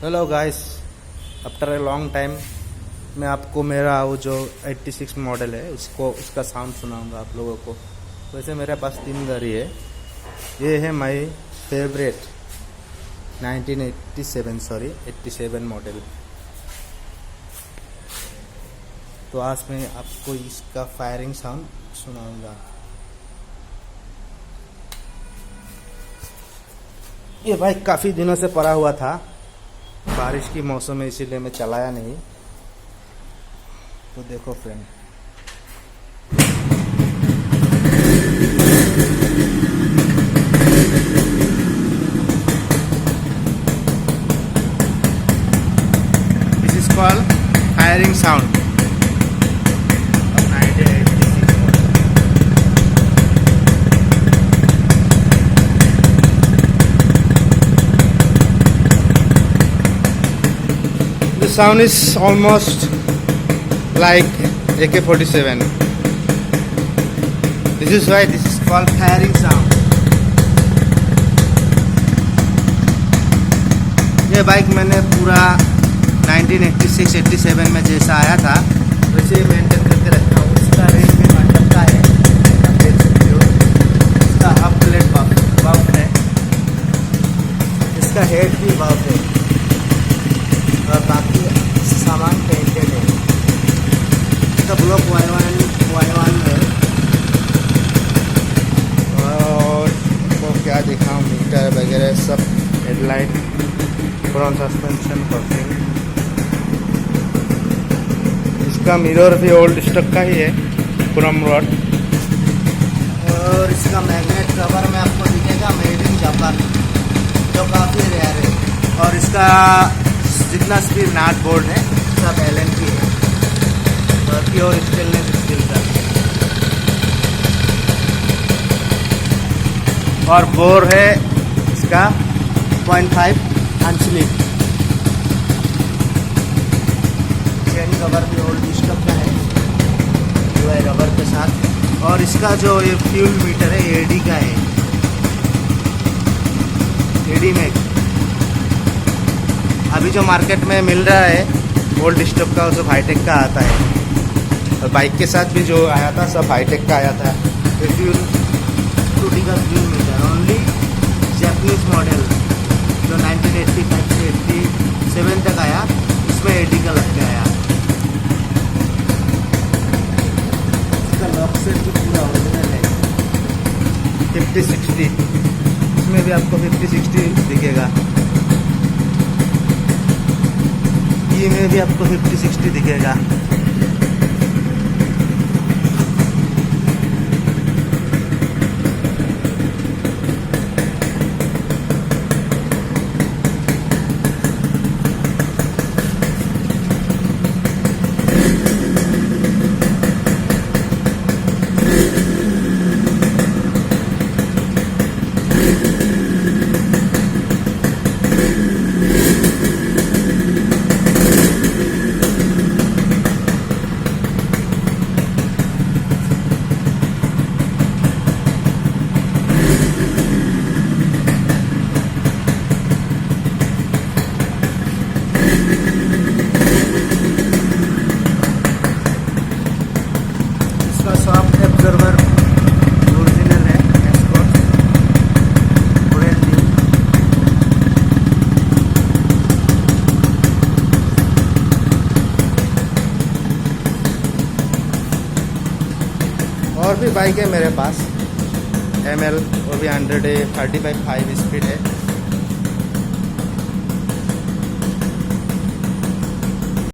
Hello guys, after a long time मैं आपको मेरा वो जो 86 मॉडल है उसका साउंड सुनाऊंगा आप लोगों को। वैसे मेरे पास 3 गाड़ी है। ये है माय फेवरेट 87 मॉडल। तो आज मैं आपको इसका फायरिंग साउंड सुनाऊंगा। ये बाइक काफ़ी दिनों से पड़ा हुआ था, बारिश की मौसम है इसीलिए मैं चलाया नहीं। तो देखो friend, this is called firing sound. The sound is almost like AK-47. This is why this is called firing sound. ये बाइक मैंने पूरा 1986-87 में जैसा आया था वैसे ही मेंटेन करके रखा हूँ। इसका रेंज भी 1 का है, आप देख सकते हो। इसका हाफ प्लेट बाउट है, इसका हेड भी बाउट है और बाकी सामान पेंटेड है। इसका ब्लॉक Y1 है। और तो क्या दिखाऊँ, मीटर वगैरह सब, हेडलाइट, फ्रंट सस्पेंशन, परफ्यूम। इसका मिरर भी ओल्ड स्टॉक का ही है, क्रोम रॉड। और इसका मैग्नेट कवर में आपको दिखेगा मेड इन जापान, जो काफ़ी रेयर है। और इसका जितना स्पीड नाट बोर्ड है सब एलन की है और प्योर स्टेनलेस स्टील का। और बोर है इसका 0.5 अनस्लिप। चेन कवर भी ओल्ड स्टॉक का है, पूरा रबर के साथ। और इसका जो ये फ्यूल मीटर है एडी का है, एडी में अभी जो मार्केट में मिल रहा है ओल्ड स्टॉक का, वो सब हाईटेक का आता है। और बाइक के साथ भी जो आया था सब हाईटेक का आया था। फ्यूल टूटी का fuel metre only Japanese model जो 1985 से 87 तक आया, इसमें 80 का लग के आया। इसका लॉक सेट भी पूरा ओरिजिनल है, 50-60। इसमें भी आपको 50-60 दिखेगा, ये में भी आपको 50-60 दिखेगा। सॉफ्ट एब्जॉर्बर ओरिजिनल है, एस्कॉर्ट और भी बाइक है मेरे पास। ML वो भी 100 है, 35 5 स्पीड है।